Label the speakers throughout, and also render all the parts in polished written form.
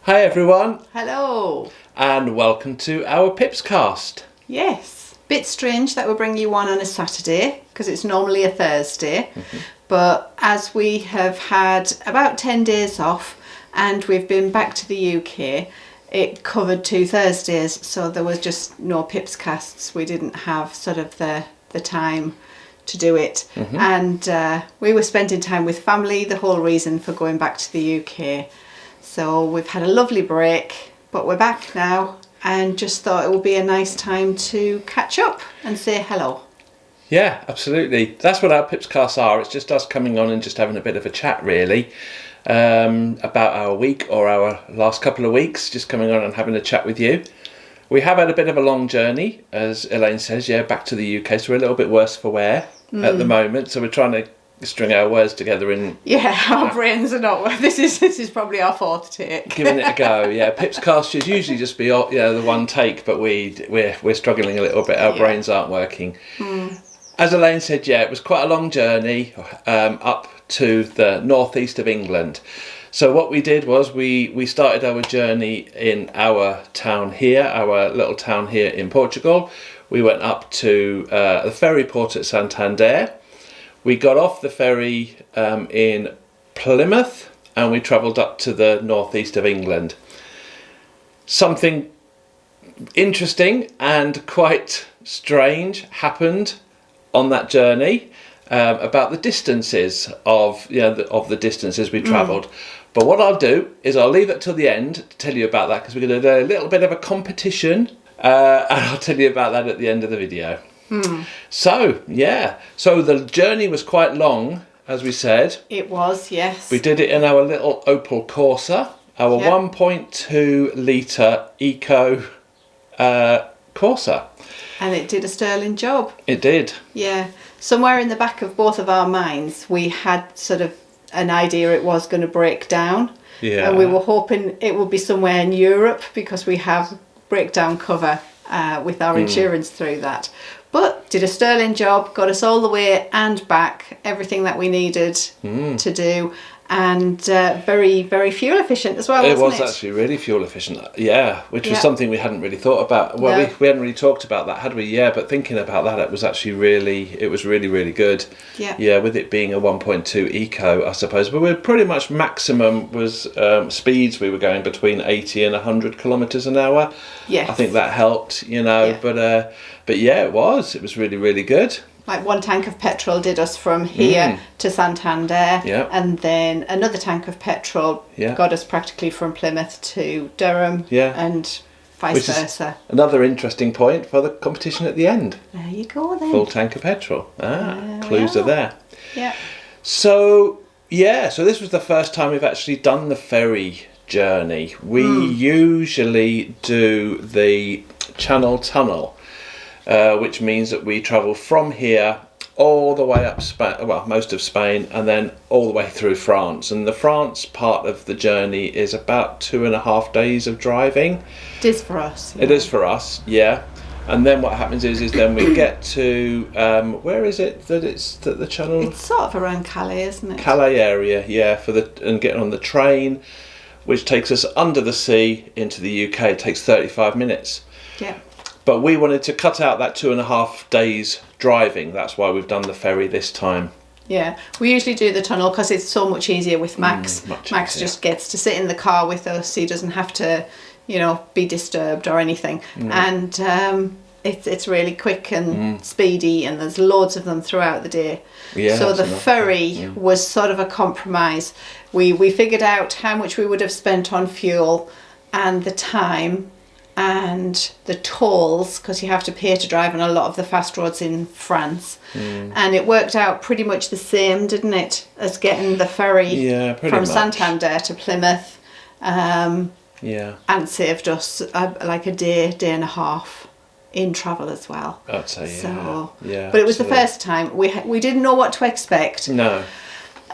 Speaker 1: Hi everyone,
Speaker 2: Hello.
Speaker 1: and welcome to our PiPsCast.
Speaker 2: Yes. Bit strange that we bring you one on a Saturday because it's normally a Thursday. But as we have had about 10 days off and we've been back to the UK, it covered 2 Thursdays, so there was just no PiPsCasts. We didn't have sort of the time to do it. And we were spending time with family, the whole reason for going back to the UK. So we've had a lovely break, but we're back now and just thought it would be a nice time to catch up and say hello.
Speaker 1: Yeah, absolutely. That's what our PiPsCasts are. It's just us coming on and just having a bit of a chat, really, about our week or our last couple of weeks, just coming on and having a chat with you. We have had a bit of a long journey, as Elaine says, back to the UK, so we're a little bit worse for wear at the moment, so we're trying to string our words together in...
Speaker 2: Yeah, our brains are not... This is probably our fourth take.
Speaker 1: Giving it a go, yeah. PiPsCast should usually just be the one take, but we're struggling a little bit. Our brains aren't working. As Elaine said, it was quite a long journey up to the northeast of England. So what we did was we started our journey in our town here, our little town here in Portugal. We went up to the ferry port at Santander. We got off the ferry in Plymouth and we travelled up to the northeast of England. Something interesting and quite strange happened on that journey about the distances of the distances we travelled. But what I'll do is I'll leave it till the end to tell you about that, because we're going to do a little bit of a competition and I'll tell you about that at the end of the video. So the journey was quite long, as we said.
Speaker 2: It was, yes.
Speaker 1: We did it in our little Opel Corsa, our 1.2 litre eco Corsa.
Speaker 2: And it did a sterling job.
Speaker 1: It did.
Speaker 2: Yeah. Somewhere in the back of both of our minds, we had sort of an idea it was going to break down.
Speaker 1: Yeah.
Speaker 2: And we were hoping it would be somewhere in Europe because we have breakdown cover with our insurance through that. But did a sterling job, got us all the way and back, everything that we needed to do, and very, very fuel efficient as well, wasn't it?
Speaker 1: It was actually really fuel efficient, which was something we hadn't really thought about. Well,
Speaker 2: No.
Speaker 1: we hadn't really talked about that, had we? Yeah, but thinking about that, it was really, really good.
Speaker 2: Yeah.
Speaker 1: Yeah, with it being a 1.2 eco, I suppose. But we're pretty much maximum was speeds. We were going between 80 and 100 kilometres an hour.
Speaker 2: Yes.
Speaker 1: I think that helped,
Speaker 2: Yeah.
Speaker 1: But yeah, it was really, really good.
Speaker 2: Like one tank of petrol did us from here to Santander, and then another tank of petrol got us practically from Plymouth to Durham, and vice versa.
Speaker 1: Another interesting point for the competition at the end.
Speaker 2: There you go then.
Speaker 1: Full tank of petrol. Clues are there.
Speaker 2: Yeah.
Speaker 1: So this was the first time we've actually done the ferry journey. We usually do the Channel Tunnel, which means that we travel from here all the way up most of Spain, and then all the way through France. And the France part of the journey is about 2.5 days of driving.
Speaker 2: It is for us.
Speaker 1: It is for us, And then what happens is then we get to where is it that the channel?
Speaker 2: It's sort of around Calais, isn't it?
Speaker 1: Calais area, and getting on the train, which takes us under the sea into the UK. It takes 35 minutes.
Speaker 2: Yeah.
Speaker 1: But we wanted to cut out that 2.5 days driving. That's why we've done the ferry this time.
Speaker 2: Yeah, we usually do the tunnel because it's so much easier with Max. Max
Speaker 1: easier.
Speaker 2: Just gets to sit in the car with us. He doesn't have to, be disturbed or anything. And it's really quick and speedy, and there's loads of them throughout the day.
Speaker 1: Yeah,
Speaker 2: so the ferry was sort of a compromise. We figured out how much we would have spent on fuel and the time and the tolls, because you have to pay to drive on a lot of the fast roads in France, and it worked out pretty much the same, didn't it, as getting the ferry from Santander to Plymouth, and saved us like a day and a half in travel as well.
Speaker 1: I'd say
Speaker 2: but it was the first time we didn't know what to expect.
Speaker 1: No.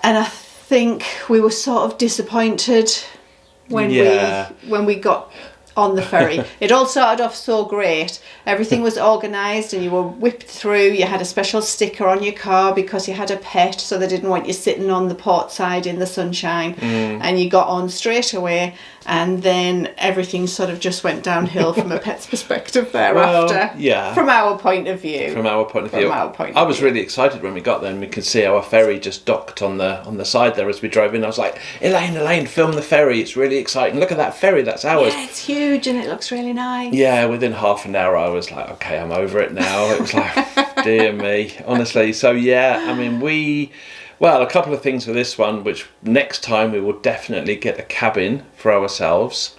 Speaker 2: And I think we were sort of disappointed when we got on the ferry. It all started off so great. Everything was organised and you were whipped through. You had a special sticker on your car because you had a pet, so they didn't want you sitting on the port side in the sunshine. And you got on straight away. And then everything sort of just went downhill from a pet's perspective thereafter.
Speaker 1: Well, yeah.
Speaker 2: From our point of view.
Speaker 1: From our point of view. I was really excited when we got there and we could see our ferry just docked on the side there as we drove in. I was like, Elaine, film the ferry. It's really exciting. Look at that ferry. That's ours.
Speaker 2: Yeah, it's huge and it looks really nice.
Speaker 1: Yeah, within half an hour I was like, okay, I'm over it now. It was like, dear me, honestly. So yeah, I mean, well, a couple of things with this one, which next time we will definitely get a cabin for ourselves.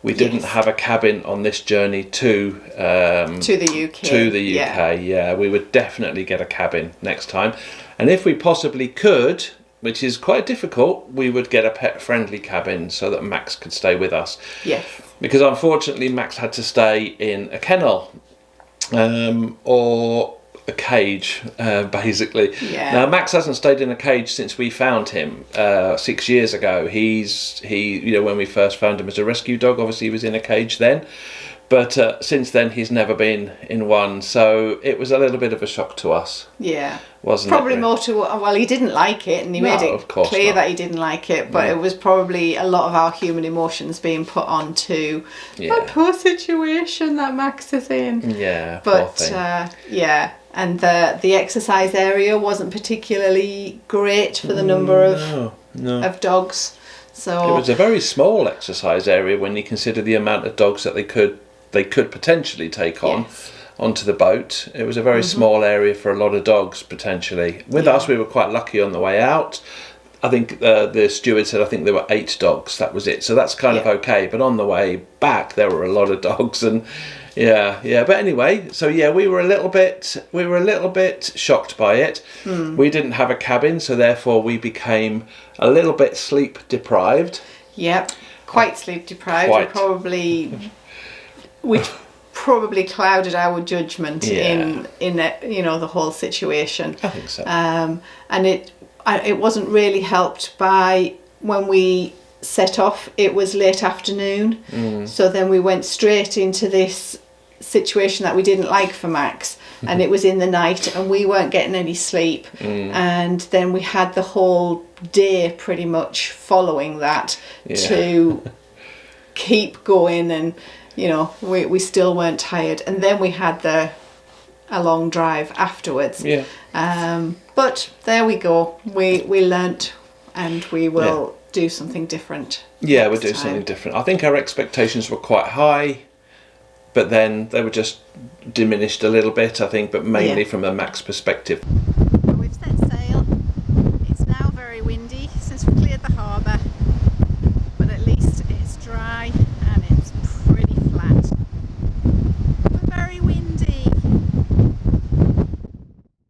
Speaker 1: We didn't have a cabin on this journey to
Speaker 2: the UK.
Speaker 1: To the UK, yeah. We would definitely get a cabin next time. And if we possibly could, which is quite difficult, we would get a pet-friendly cabin so that Max could stay with us.
Speaker 2: Yes.
Speaker 1: Because unfortunately Max had to stay in a kennel or a cage, basically.
Speaker 2: Yeah.
Speaker 1: Now Max hasn't stayed in a cage since we found him 6 years ago. He when we first found him as a rescue dog, obviously he was in a cage then, but since then he's never been in one. So it was a little bit of a shock to us.
Speaker 2: Yeah.
Speaker 1: Wasn't
Speaker 2: probably
Speaker 1: it?
Speaker 2: More to, well, he didn't like it, and he made it clear that he didn't like it, but it was probably a lot of our human emotions being put onto the poor situation that Max is in.
Speaker 1: Yeah.
Speaker 2: But and the exercise area wasn't particularly great for the number of dogs. So
Speaker 1: it was a very small exercise area when you consider the amount of dogs that they could potentially take on.
Speaker 2: Yes.
Speaker 1: Onto the boat. It was a very small area for a lot of dogs potentially. With us, we were quite lucky on the way out. I think the steward said I think there were 8 dogs. That was it. So that's kind of okay. But on the way back, there were a lot of dogs, and yeah. But anyway, so yeah, we were a little bit shocked by it. We didn't have a cabin, so therefore we became a little bit sleep deprived.
Speaker 2: Yep, quite sleep deprived. We probably clouded our judgment in the whole situation.
Speaker 1: I think so.
Speaker 2: And it wasn't really helped by when we set off. It was late afternoon, so then we went straight into this situation that we didn't like for Max, and it was in the night, and we weren't getting any sleep, and then we had the whole day pretty much following that to keep going, and we still weren't tired, and then we had a long drive afterwards. Yeah. But there we go. We learnt, and we will do something different.
Speaker 1: Yeah, we'll do something different. I think our expectations were quite high, but then they were just diminished a little bit, I think, but mainly from a Max perspective.
Speaker 2: We've set sail. It's now very windy since we cleared the harbour, but at least it's dry and it's pretty flat. But very windy.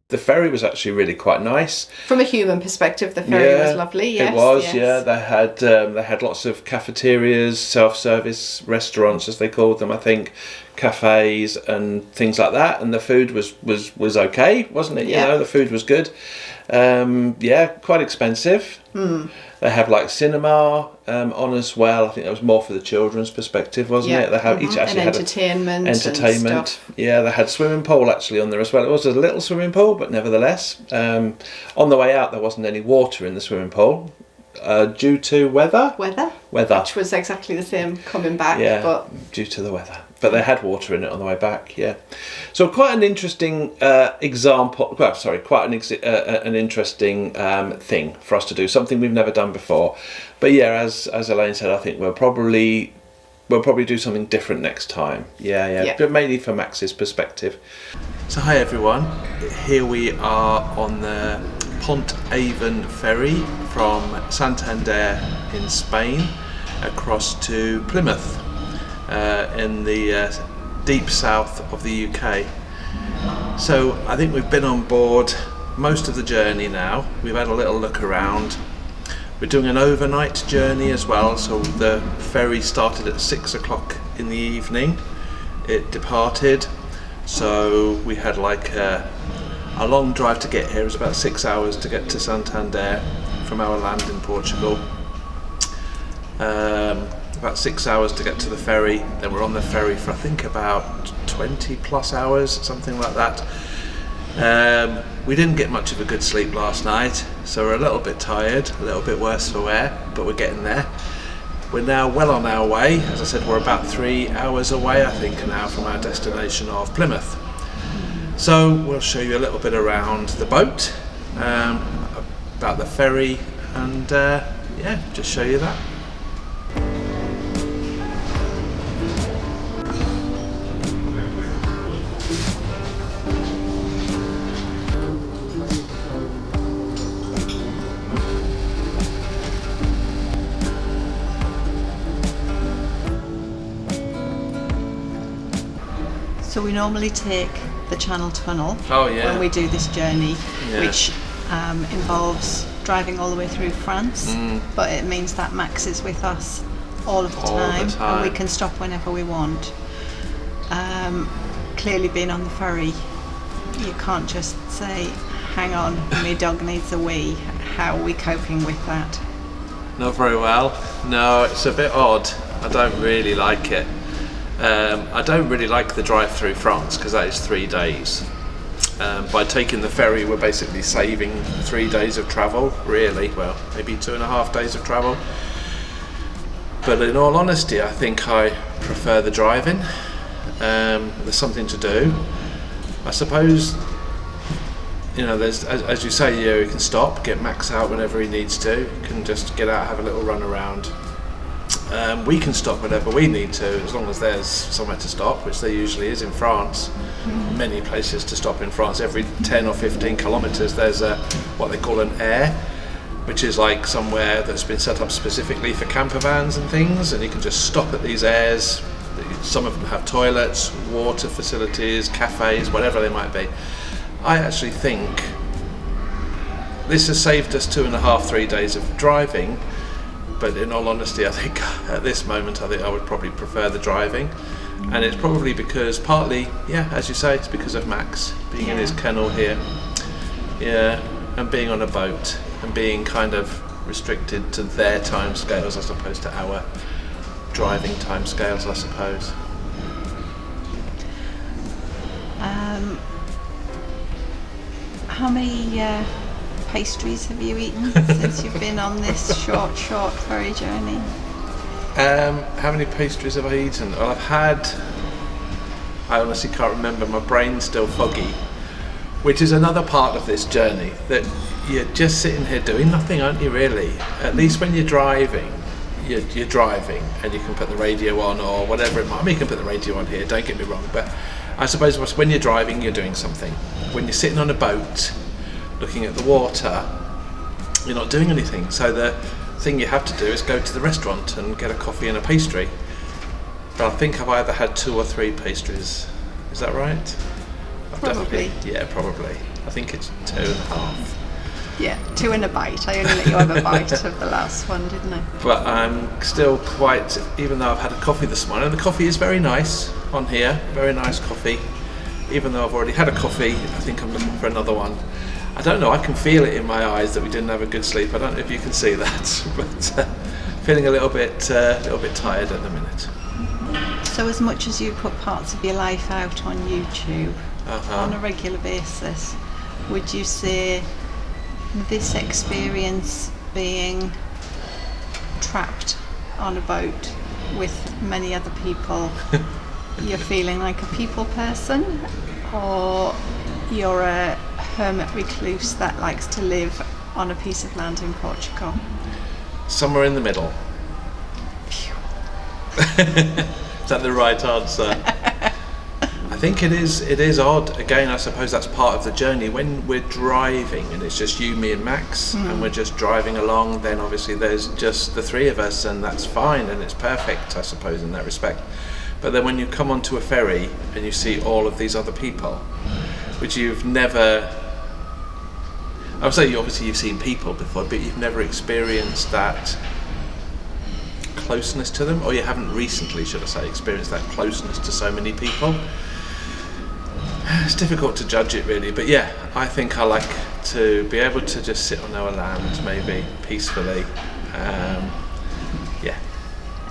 Speaker 1: The ferry was actually really quite nice.
Speaker 2: From a human perspective, the ferry was lovely. Yes,
Speaker 1: it was. Yes. Yeah, they had lots of cafeterias, self-service restaurants, as they called them, I think, cafes and things like that. And the food was okay, wasn't it?
Speaker 2: Yeah.
Speaker 1: The food was good. Quite expensive. They have like cinema on as well. I think that was more for the children's perspective, wasn't it? They have each actually had
Speaker 2: entertainment.
Speaker 1: And stuff. Yeah, they had swimming pool actually on there as well. It was a little swimming pool, but nevertheless, on the way out there wasn't any water in the swimming pool due to weather.
Speaker 2: Weather, which was exactly the same coming back.
Speaker 1: Yeah,
Speaker 2: but
Speaker 1: due to the weather. But they had water in it on the way back, yeah. So quite an interesting example. Well, sorry, quite an interesting thing for us to do. Something we've never done before. But yeah, as Elaine said, I think we'll probably do something different next time. Yeah. But mainly from Max's perspective. So hi everyone. Here we are on the Pont Avon ferry from Santander in Spain across to Plymouth. In the deep south of the UK. So I think we've been on board most of the journey now. We've had a little look around. We're doing an overnight journey as well, so the ferry started at 6 o'clock in the evening. It departed, so we had like a long drive to get here. It was about 6 hours to get to Santander from our land in Portugal. About 6 hours to get to the ferry. Then we're on the ferry for I think about 20 plus hours, something like that. We didn't get much of a good sleep last night, so we're a little bit tired, a little bit worse for wear, but we're getting there. we're now well on our way. As I said, we're about 3 hours away, I think, now from our destination of Plymouth. So we'll show you a little bit around the boat, about the ferry, and just show you that.
Speaker 2: So we normally take the Channel Tunnel when we do this journey, which involves driving all the way through France, but it means that Max is with us all of the time, and we can stop whenever we want. Clearly, being on the ferry, you can't just say, hang on, my dog needs a wee. How are we coping with that?
Speaker 1: Not very well. No, it's a bit odd. I don't really like it. I don't really like the drive through France because that is 3 days. By taking the ferry, we're basically saving 3 days of travel, really. Well, maybe 2.5 days of travel. But in all honesty, I think I prefer the driving. There's something to do. I suppose, there's, as you say, you can stop, get Max out whenever he needs to. You can just get out, have a little run around. We can stop whenever we need to, as long as there's somewhere to stop, which there usually is in France. Many places to stop in France. Every 10 or 15 kilometres there's what they call an air, which is like somewhere that's been set up specifically for camper vans and things, and you can just stop at these airs. Some of them have toilets, water facilities, cafes, whatever they might be. I actually think this has saved us 2.5-3 days of driving. But in all honesty, I think at this moment, I would probably prefer the driving. And it's probably because partly, as you say, it's because of Max being in his kennel here. Yeah, and being on a boat and being kind of restricted to their time scales as opposed to our driving time scales, I suppose.
Speaker 2: How many pastries have you eaten since you've been on this short ferry journey?
Speaker 1: How many pastries have I eaten? Well, I honestly can't remember, my brain's still foggy, which is another part of this journey, that you're just sitting here doing nothing, aren't you, really? At least when you're driving, you're driving and you can put the radio on or whatever it might be. You can put the radio on here, don't get me wrong, but I suppose when you're driving, you're doing something. When you're sitting on a boat, looking at the water, you're not doing anything. So the thing you have to do is go to the restaurant and get a coffee and a pastry. But I think I've either had 2 or 3 pastries. Is that right?
Speaker 2: Probably.
Speaker 1: Probably. I think it's 2.5.
Speaker 2: Yeah, 2 and a bite. I only let you have a bite of the last one, didn't I?
Speaker 1: But I'm still quite, even though I've had a coffee this morning, and the coffee is very nice on here, very nice coffee. Even though I've already had a coffee, I think I'm looking for another one. I don't know, I can feel it in my eyes that we didn't have a good sleep. I don't know if you can see that, but feeling a little bit tired at the minute.
Speaker 2: So as much as you put parts of your life out on YouTube on a regular basis, would you say this experience being trapped on a boat with many other people, you're feeling like a people person, or you're a hermit recluse that likes to live on a piece of land in Portugal?
Speaker 1: Somewhere in the middle. Is that the right answer? I think it is odd. Again, I suppose that's part of the journey. When we're driving and it's just you, me and Max, and we're just driving along, then obviously there's just the 3 of us, and that's fine and it's perfect, I suppose, in that respect. But then when you come onto a ferry and you see all of these other people, which you've never, I would say obviously you've seen people before, but you've never experienced that closeness to them, or you haven't recently, should I say, experienced that closeness to so many people. It's difficult to judge it really, but yeah, I think I like to be able to just sit on our land, maybe peacefully,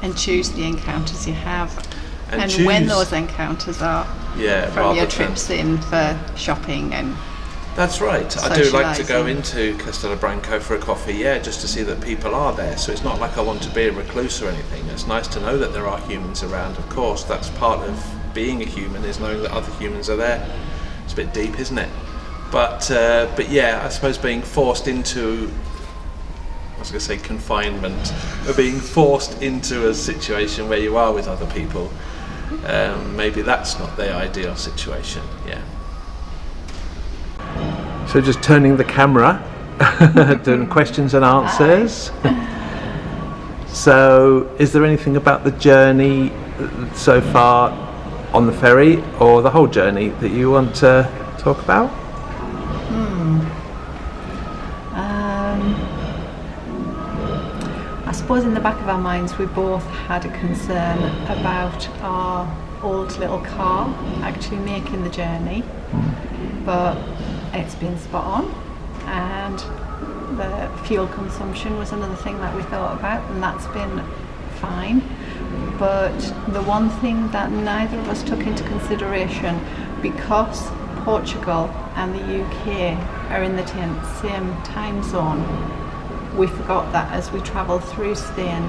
Speaker 2: and choose the encounters you have, and
Speaker 1: choose
Speaker 2: when those encounters are, from your trips in for shopping and
Speaker 1: That's right. I do like to go into Castellabranco for a coffee, just to see that people are there. So it's not like I want to be a recluse or anything. It's nice to know that there are humans around. Of course, that's part of being a human, is knowing that other humans are there. It's a bit deep, isn't it? But yeah, I suppose being forced into, I was going to say confinement, or being forced into a situation where you are with other people, maybe that's not the ideal situation. Yeah. So just turning the camera, doing questions and answers. So is there anything about the journey so far on the ferry, or the whole journey, that you want to talk about?
Speaker 2: I suppose in the back of our minds we both had a concern about our old little car actually making the journey, but it's been spot on, and the fuel consumption was another thing that we thought about, and that's been fine. But the one thing that neither of us took into consideration, because Portugal and the UK are in the same time zone, we forgot that as we travel through Spain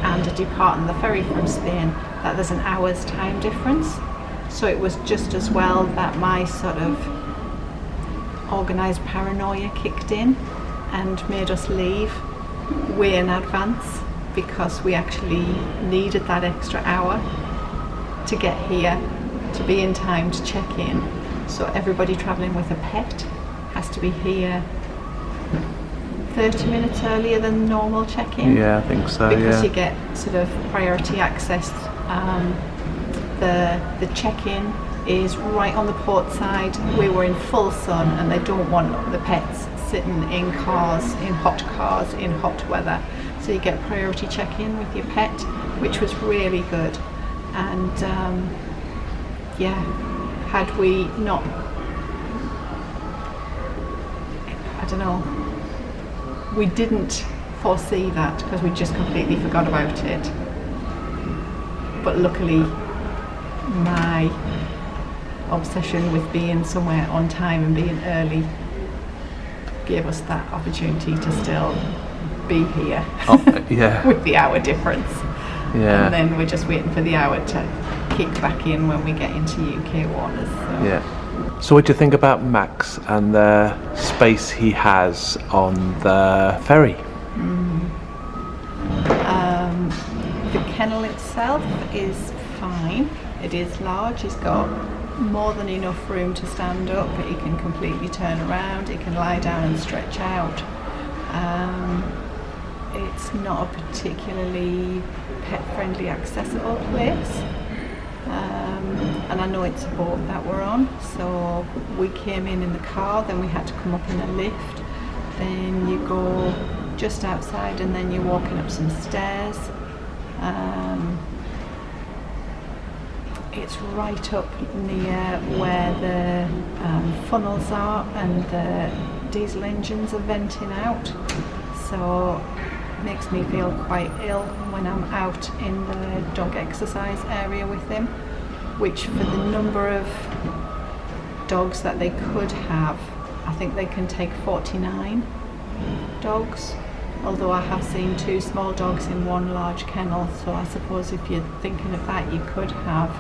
Speaker 2: and depart on the ferry from Spain, that there's an hour's time difference. So it was just as well that my sort of organised paranoia kicked in and made us leave way in advance, because we actually needed that extra hour to get here, to be in time to check in. So everybody travelling with a pet has to be here 30 minutes earlier than normal check-in.
Speaker 1: Yeah, I think so.
Speaker 2: Because you get sort of priority access. The check-in is right on the port side. We were in full sun, and they don't want the pets sitting in cars, in hot weather. So you get priority check-in with your pet, which was really good. And had we not, I don't know, we didn't foresee that because we just completely forgot about it. But luckily, my obsession with being somewhere on time and being early gave us that opportunity to still be here with the hour difference.
Speaker 1: Yeah.
Speaker 2: And then we're just waiting for the hour to kick back in when we get into UK waters. So.
Speaker 1: Yeah. So what do you think about Max and the space he has on the ferry?
Speaker 2: The kennel itself is fine. It is large. He's got more than enough room to stand up, but he can completely turn around. He can lie down and stretch out. It's not a particularly pet-friendly, accessible place. And I know it's a boat that we're on, so we came in the car, then we had to come up in a lift, then you go just outside and then you're walking up some stairs. It's right up near where the funnels are and the diesel engines are venting out, so it makes me feel quite ill when I'm out in the dog exercise area with him, which for the number of dogs that they could have, I think they can take 49 dogs, although I have seen 2 small dogs in 1 large kennel, so I suppose if you're thinking of that, you could have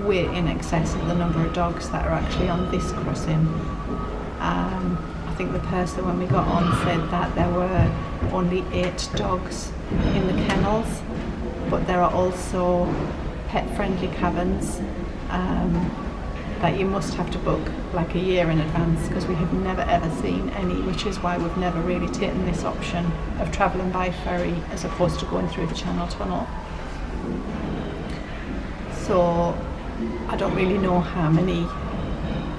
Speaker 2: way in excess of the number of dogs that are actually on this crossing. I think the person when we got on said that there were only 8 dogs in the kennels, but there are also pet-friendly cabins that you must have to book like a year in advance, because we have never ever seen any, which is why we've never really taken this option of travelling by ferry as opposed to going through the Channel Tunnel. So I don't really know how many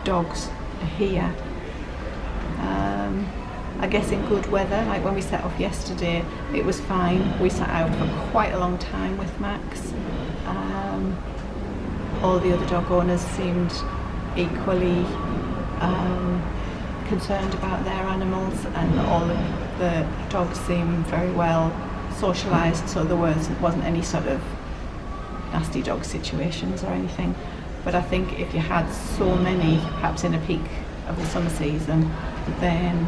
Speaker 2: dogs are here. I guess in good weather, like when we set off yesterday, it was fine. We sat out for quite a long time with Max. All the other dog owners seemed equally concerned about their animals, and all of the dogs seemed very well socialised, so there wasn't any sort of nasty dog situations or anything. But I think if you had so many, perhaps in a peak of the summer season, then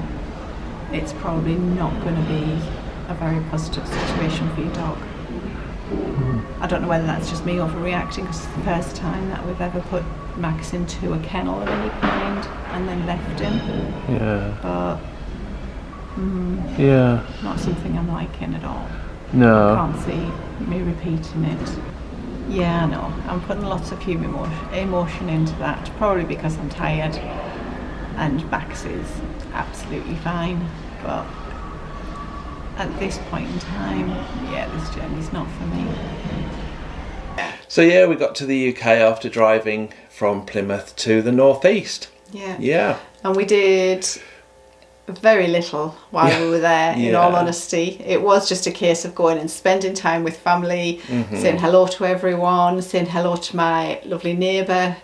Speaker 2: it's probably not going to be a very positive situation for your dog. I don't know whether that's just me overreacting, because it's the first time that we've ever put Max into a kennel of any kind and then left him.
Speaker 1: Yeah.
Speaker 2: But
Speaker 1: Yeah.
Speaker 2: not something I'm liking at all.
Speaker 1: No.
Speaker 2: I can't see me repeating it. Yeah, I know. I'm putting lots of human emotion into that, probably because I'm tired and Max is absolutely fine. But at this point in time, yeah, this journey's not for me.
Speaker 1: So yeah, we got to the UK after driving from Plymouth to the northeast.
Speaker 2: Yeah.
Speaker 1: Yeah.
Speaker 2: And we did very little while we were there, in all honesty. It was just a case of going and spending time with family, saying hello to everyone, saying hello to my lovely neighbour.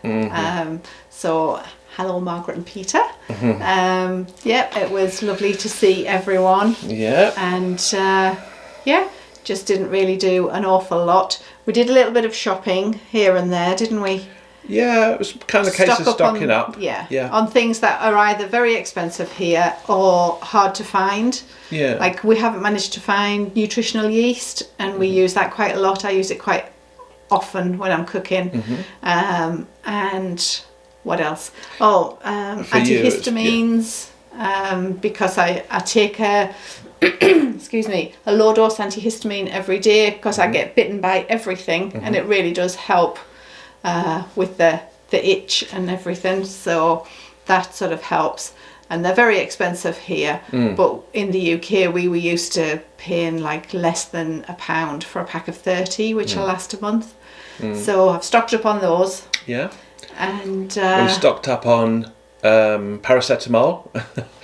Speaker 2: So hello Margaret and Peter. It was lovely to see everyone.
Speaker 1: Yeah.
Speaker 2: And just didn't really do an awful lot. We did a little bit of shopping here and there, didn't we?
Speaker 1: Yeah, it was kind of a case of stocking up.
Speaker 2: Yeah, on things that are either very expensive here or hard to find.
Speaker 1: Yeah.
Speaker 2: Like we haven't managed to find nutritional yeast, and we use that quite a lot. I use it quite often when I'm cooking. And what else? Antihistamines. Because I take a excuse me, a low dose antihistamine every day, because I get bitten by everything, and it really does help with the itch and everything, so that sort of helps. And they're very expensive here, but in the UK we were used to paying like less than £1 for a pack of 30, which will last a month. So I've stocked up on those.
Speaker 1: Yeah.
Speaker 2: And
Speaker 1: we stocked up on paracetamol.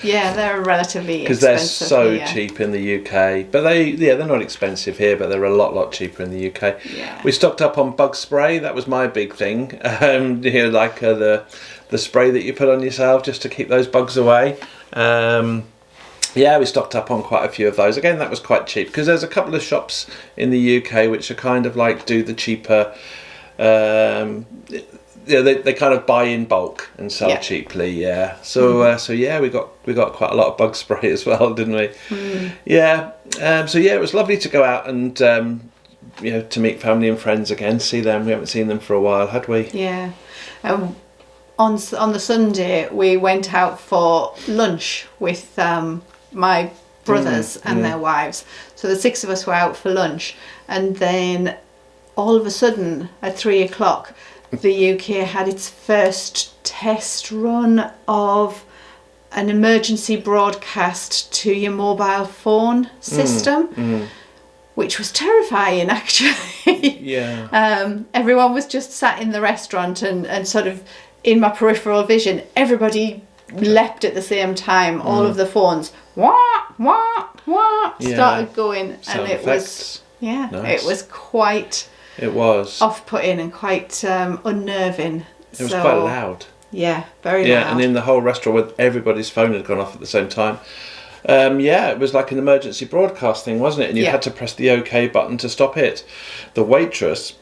Speaker 2: Yeah, they're relatively
Speaker 1: because they're
Speaker 2: expensive
Speaker 1: so
Speaker 2: here.
Speaker 1: cheap in the UK, but they're not expensive here, but they're a lot cheaper in the UK.
Speaker 2: Yeah.
Speaker 1: We stocked up on bug spray. That was my big thing. The spray that you put on yourself just to keep those bugs away. We stocked up on quite a few of those. Again, that was quite cheap, because there's a couple of shops in the UK which are kind of like do the cheaper. They kind of buy in bulk and sell cheaply. Yeah. So we got quite a lot of bug spray as well, didn't we? Yeah. It was lovely to go out and to meet family and friends again, see them. We haven't seen them for a while, had we?
Speaker 2: Yeah. On the Sunday we went out for lunch with my brothers and their wives. So the 6 of us were out for lunch, and then all of a sudden at 3:00 the UK had its first test run of an emergency broadcast to your mobile phone system, which was terrifying actually.
Speaker 1: Yeah.
Speaker 2: Everyone was just sat in the restaurant, and sort of in my peripheral vision, everybody leapt at the same time. All of the phones started going,
Speaker 1: Sound
Speaker 2: and it
Speaker 1: effects.
Speaker 2: was
Speaker 1: Nice.
Speaker 2: it was quite off-putting and quite unnerving.
Speaker 1: It was quite loud.
Speaker 2: Yeah, very loud.
Speaker 1: Yeah, and in the whole restaurant, with everybody's phone had gone off at the same time. It was like an emergency broadcast thing, wasn't it? And you had to press the OK button to stop it. The waitress,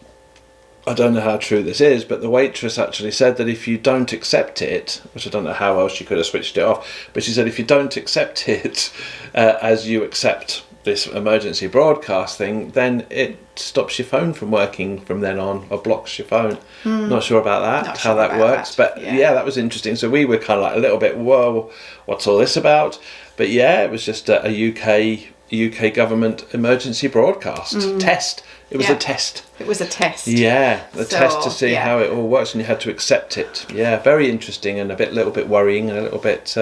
Speaker 1: I don't know how true this is, but the waitress actually said that if you don't accept it, which I don't know how else she could have switched it off, but she said if you don't accept it as you accept this emergency broadcast thing, then it stops your phone from working from then on, or blocks your phone. Not sure about that, how that works, but that was interesting. So we were kind of like a little bit, whoa, what's all this about? But it was just a UK government emergency broadcast test. It was a test.
Speaker 2: It was a test.
Speaker 1: Yeah, the test to see how it all works, and you had to accept it. Yeah, very interesting, and a little bit worrying, and a little bit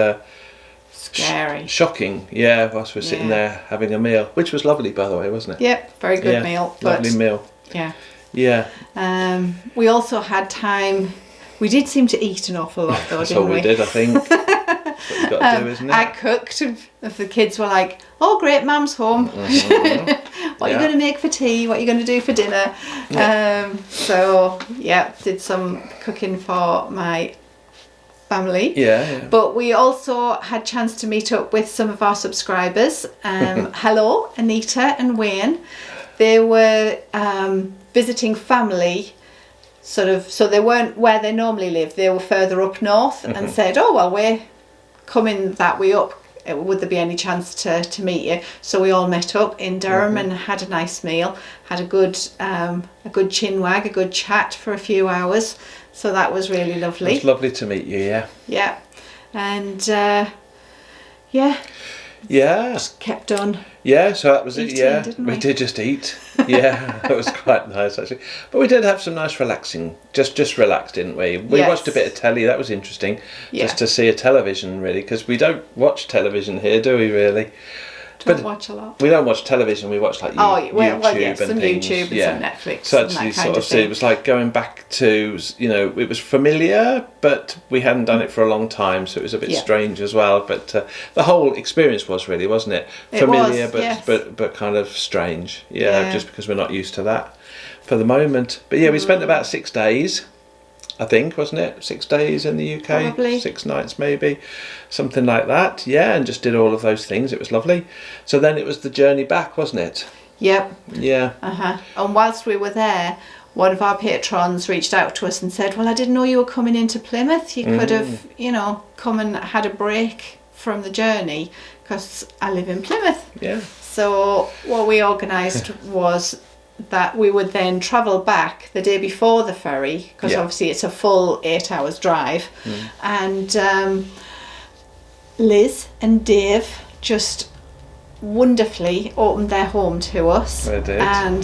Speaker 2: scary,
Speaker 1: shocking. Yeah, whilst we're sitting there having a meal, which was lovely, by the way, wasn't it?
Speaker 2: Yep, very good meal.
Speaker 1: Lovely meal.
Speaker 2: Yeah.
Speaker 1: Yeah.
Speaker 2: We also had time. We did seem to eat an awful lot, though,
Speaker 1: That's
Speaker 2: didn't
Speaker 1: all we did, I think. That's what you've got to do, isn't it?
Speaker 2: I cooked. If the kids were like, "Oh, great, Mum's home. What are you going to make for tea? What are you going to do for dinner?" Did some cooking for my family.
Speaker 1: Yeah.
Speaker 2: But we also had chance to meet up with some of our subscribers. Hello, Anita and Wayne. They were visiting family so they weren't where they normally live. They were further up north, and said, "Oh well, we're coming that way up. Would there be any chance to meet you?" So we all met up in Durham and had a nice meal, had a good chin wag, a good chat for a few hours. So that was really lovely.
Speaker 1: It's lovely to meet you. Yeah.
Speaker 2: Yeah, and just kept on.
Speaker 1: Yeah, so that was
Speaker 2: Eating,
Speaker 1: it. Yeah,
Speaker 2: didn't
Speaker 1: we
Speaker 2: we?
Speaker 1: did just eat. Yeah, that was quite nice actually. But we did have some nice relaxing. Just relaxed, didn't we? We
Speaker 2: Yes.
Speaker 1: watched a bit of telly. That was interesting.
Speaker 2: Yeah.
Speaker 1: Just to see a television, really, because we don't watch television here, do we? Really?
Speaker 2: Don't watch a lot.
Speaker 1: We don't watch television. We watch like YouTube
Speaker 2: yes,
Speaker 1: and
Speaker 2: some
Speaker 1: things.
Speaker 2: YouTube and some Netflix.
Speaker 1: So
Speaker 2: and
Speaker 1: actually,
Speaker 2: that kind
Speaker 1: sort of see,
Speaker 2: thing.
Speaker 1: it was like going back to, it was familiar, but we hadn't done it for a long time, so it was a bit
Speaker 2: Yeah.
Speaker 1: strange as well. But the whole experience was really, wasn't it?
Speaker 2: It
Speaker 1: Familiar,
Speaker 2: was,
Speaker 1: but
Speaker 2: yes.
Speaker 1: but kind of strange. Yeah,
Speaker 2: Yeah.
Speaker 1: just because we're not used to that for the moment. But yeah, we spent about 6 days. I think, wasn't it? 6 days in the UK,
Speaker 2: Probably.
Speaker 1: 6 nights maybe, something like that. Yeah, and just did all of those things. It was lovely. So then it was the journey back, wasn't it?
Speaker 2: Yep.
Speaker 1: Yeah.
Speaker 2: And whilst we were there, one of our patrons reached out to us and said, "Well, I didn't know you were coming into Plymouth. You could have, come and had a break from the journey, because I live in Plymouth."
Speaker 1: Yeah.
Speaker 2: So what we organised was that we would then travel back the day before the ferry, because
Speaker 1: Yeah.
Speaker 2: obviously it's a full 8 hours drive. And Liz and Dave just wonderfully opened their home to us.
Speaker 1: They did.
Speaker 2: And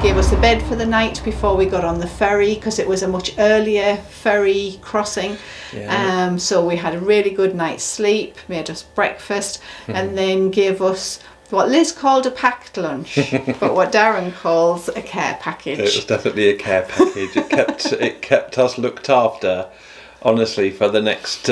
Speaker 2: gave us a bed for the night before we got on the ferry, because it was a much earlier ferry crossing.
Speaker 1: Yeah.
Speaker 2: So we had a really good night's sleep, made us breakfast, and then gave us what Liz called a packed lunch, but what Darren calls a care package.
Speaker 1: It was definitely a care package. It kept us looked after, honestly, for the next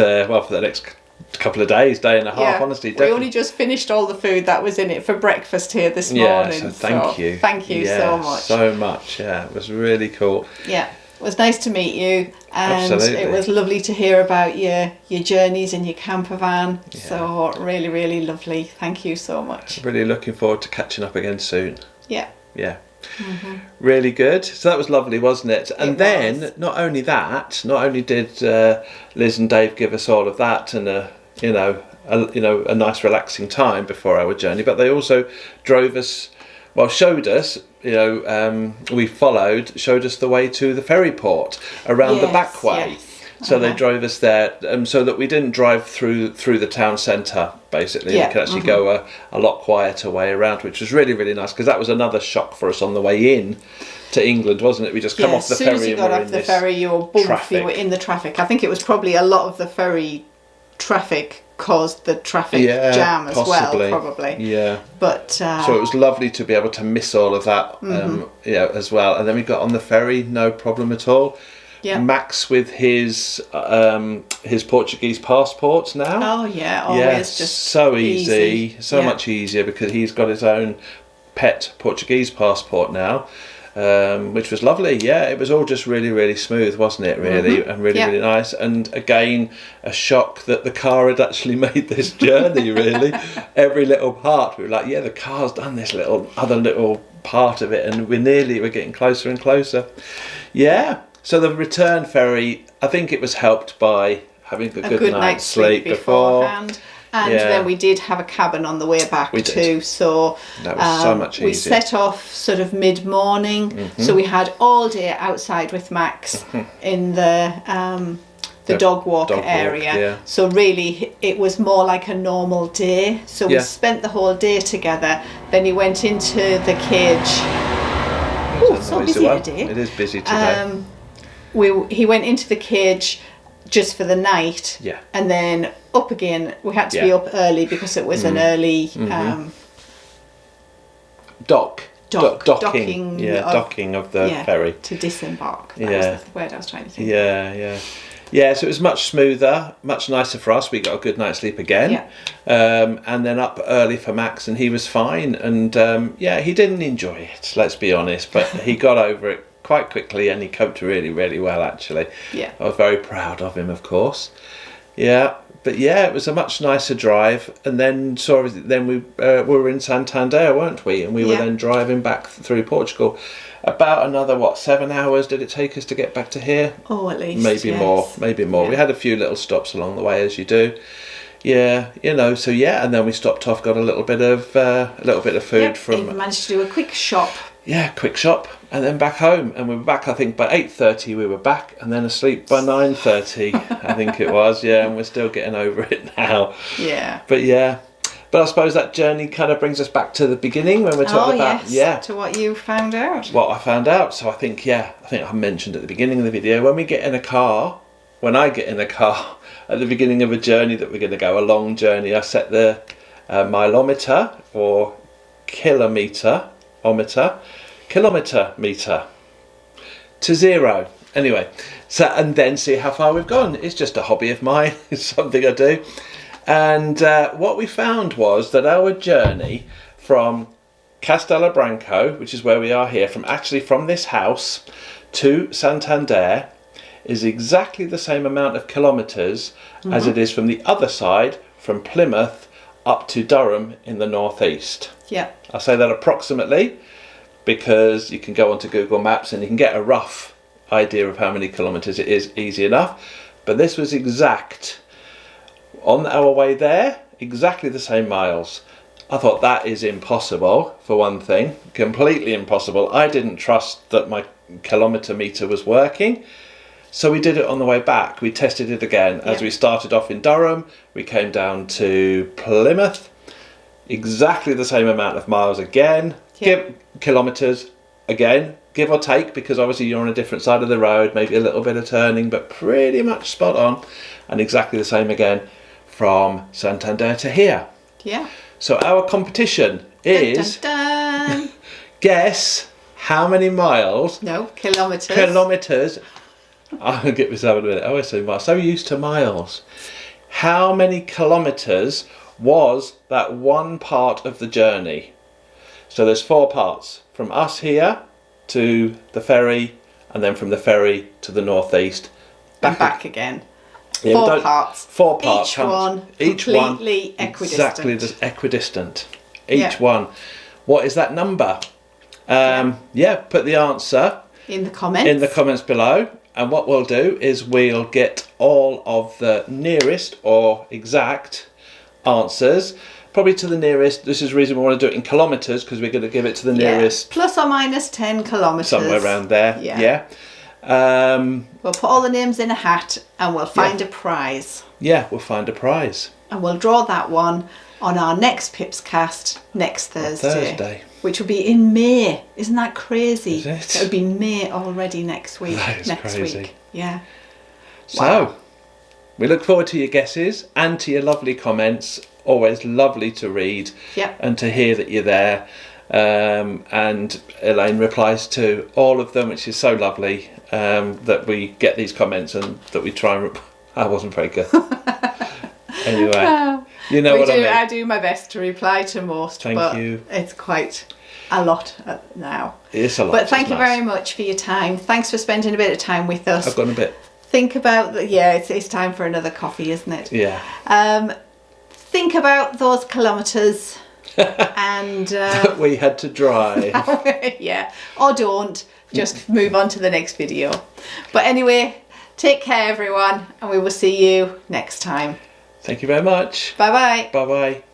Speaker 1: couple of days, day and a half. Honestly,
Speaker 2: we only just finished all the food that was in it for breakfast here this morning.
Speaker 1: So thank you.
Speaker 2: Thank you so much.
Speaker 1: So much. Yeah, it was really cool.
Speaker 2: Yeah, it was nice to meet you, and
Speaker 1: Absolutely.
Speaker 2: it was lovely to hear about your journeys in your camper van.
Speaker 1: Yeah.
Speaker 2: So really, really lovely. Thank you so much.
Speaker 1: Really looking forward to catching up again soon.
Speaker 2: Yeah.
Speaker 1: Yeah. Really good. So that was lovely, wasn't it? And
Speaker 2: It
Speaker 1: then
Speaker 2: was.
Speaker 1: not only did Liz and Dave give us all of that and a nice relaxing time before our journey, but they also showed us, showed us the way to the ferry port around the back way.
Speaker 2: Yes.
Speaker 1: So they drove us there, so that we didn't drive through the town centre. Basically,
Speaker 2: Yeah.
Speaker 1: we could actually go a lot quieter way around, which was really, really nice, because that was another shock for us on the way in to England, wasn't it? We just come off the
Speaker 2: as soon
Speaker 1: ferry
Speaker 2: as you
Speaker 1: and
Speaker 2: got
Speaker 1: we're
Speaker 2: off
Speaker 1: in
Speaker 2: the
Speaker 1: this
Speaker 2: ferry, you were
Speaker 1: traffic.
Speaker 2: you were in the traffic. I think it was probably a lot of the ferry traffic caused the traffic jam as
Speaker 1: possibly.
Speaker 2: well, probably.
Speaker 1: Yeah.
Speaker 2: But
Speaker 1: So it was lovely to be able to miss all of that, as well. And then we got on the ferry, no problem at all.
Speaker 2: Yeah.
Speaker 1: Max with his Portuguese passport now.
Speaker 2: Oh yeah, always just
Speaker 1: so easy, so
Speaker 2: Yeah.
Speaker 1: much easier, because he's got his own pet Portuguese passport now, which was lovely. Yeah, it was all just really, really smooth, wasn't it? Really, and really,
Speaker 2: Yeah.
Speaker 1: really nice. And again, a shock that the car had actually made this journey. Really, every little part, we were like, yeah, the car's done this other little part of it, and we're getting closer and closer. Yeah. So the return ferry, I think it was helped by having a good night's sleep before.
Speaker 2: beforehand. And
Speaker 1: Yeah.
Speaker 2: then we did have a cabin on the way back
Speaker 1: We did.
Speaker 2: too. So
Speaker 1: That was so much
Speaker 2: we
Speaker 1: easier.
Speaker 2: set off sort of mid-morning. So we had all day outside with Max in the dog walk
Speaker 1: dog walk,
Speaker 2: area.
Speaker 1: yeah.
Speaker 2: So really it was more like a normal day. So we
Speaker 1: Yeah.
Speaker 2: spent the whole day together. Then he went into the cage. Oh, so
Speaker 1: Noisy
Speaker 2: busy
Speaker 1: one.
Speaker 2: today.
Speaker 1: It is busy today.
Speaker 2: He went into the cage just for the night,
Speaker 1: Yeah.
Speaker 2: and then up again. We had to be
Speaker 1: Yeah.
Speaker 2: up early because it was an early
Speaker 1: Docking. Yeah,
Speaker 2: of-
Speaker 1: docking of the ferry.
Speaker 2: to disembark. That
Speaker 1: Yeah.
Speaker 2: was the word I was trying to think.
Speaker 1: Yeah, so it was much smoother, much nicer for us. We got a good night's sleep again. And then up early for Max, and he was fine. And he didn't enjoy it, let's be honest, but he got over it quite quickly, and he coped really, really well, actually.
Speaker 2: Yeah.
Speaker 1: I was very proud of him, of course. Yeah, But yeah, it was a much nicer drive. And then we were in Santander, weren't we? And we were then driving back through Portugal. About another 7 hours did it take us to get back to here?
Speaker 2: Oh, at least
Speaker 1: maybe more.
Speaker 2: Yeah.
Speaker 1: We had a few little stops along the way, as you do. Yeah, so and then we stopped off, got a little bit of food from.
Speaker 2: Even managed to do a quick shop.
Speaker 1: Yeah, quick shop, and then back home, and we were back. I think by 8:30 we were back, and then asleep by 9:30. I think it was. Yeah, and we're still getting over it now.
Speaker 2: Yeah.
Speaker 1: But I suppose that journey kind of brings us back to the beginning when we're talking about
Speaker 2: to what you found out.
Speaker 1: What I found out. So I think I mentioned at the beginning of the video, when I get in a car at the beginning of a journey that we're going to go, a long journey, I set the mileometer or kilometer meter to 0. Anyway, so and then see how far we've gone. It's just a hobby of mine. It's something I do. And what we found was that our journey from Castelo which is where we are here, from this house to Santander, is exactly the same amount of kilometres as it is from the other side, from Plymouth up to Durham in the northeast.
Speaker 2: Yeah.
Speaker 1: I say that approximately because you can go onto Google Maps and you can get a rough idea of how many kilometres it is, easy enough. But this was exact. On our way there, exactly the same miles. I thought that is impossible, for one thing. Completely impossible. I didn't trust that my kilometre meter was working. So we did it on the way back. We tested it again. As we started off in Durham, we came down to Plymouth. Exactly the same amount of miles again. Kilometres again, give or take, because obviously you're on a different side of the road, maybe a little bit of turning, but pretty much spot on. And exactly the same again from Santander to here.
Speaker 2: Yeah.
Speaker 1: So our competition is,
Speaker 2: dun, dun, dun.
Speaker 1: Guess how many miles?
Speaker 2: No, kilometres.
Speaker 1: Kilometres. I'll get myself in a minute. I always say miles. So used to miles. How many kilometres was that one part of the journey? So there's 4 parts. From us here to the ferry, and then from the ferry to the northeast.
Speaker 2: Back again.
Speaker 1: Yeah,
Speaker 2: 4 parts.
Speaker 1: 4 parts.
Speaker 2: Each one completely equidistant.
Speaker 1: Exactly equidistant. Each one. What is that number? Put the answer
Speaker 2: in the comments
Speaker 1: below. And what we'll do is we'll get all of the nearest or exact answers, probably to the nearest. This is the reason we want to do it in kilometres, because we're going to give it to the nearest.
Speaker 2: Plus or minus 10 kilometres.
Speaker 1: Somewhere around there. Yeah.
Speaker 2: We'll put all the names in a hat and we'll find a prize.
Speaker 1: Yeah, we'll find a prize.
Speaker 2: And we'll draw that one on our next PiPsCast next Thursday. Which will be in May. Isn't that crazy?
Speaker 1: Is it?
Speaker 2: It'll be May already next week.
Speaker 1: That is crazy.
Speaker 2: Week. Yeah.
Speaker 1: So, we look forward to your guesses and to your lovely comments. Always lovely to read and to hear that you're there. And Elaine replies to all of them, which is so lovely, that we get these comments and that we try and... I wasn't very good. Anyway, you know what I mean.
Speaker 2: I do my best to reply to most,
Speaker 1: Thank you.
Speaker 2: It's quite a lot now.
Speaker 1: It's a lot.
Speaker 2: But thank you very much for your time. Thanks for spending a bit of time with us.
Speaker 1: I've gone a bit.
Speaker 2: Think about it's time for another coffee, isn't it?
Speaker 1: Yeah.
Speaker 2: Think about those kilometres and
Speaker 1: that we had to drive.
Speaker 2: Or don't. Just move on to the next video. But anyway, take care everyone, and we will see you next time.
Speaker 1: Thank you very much.
Speaker 2: Bye bye.
Speaker 1: Bye bye.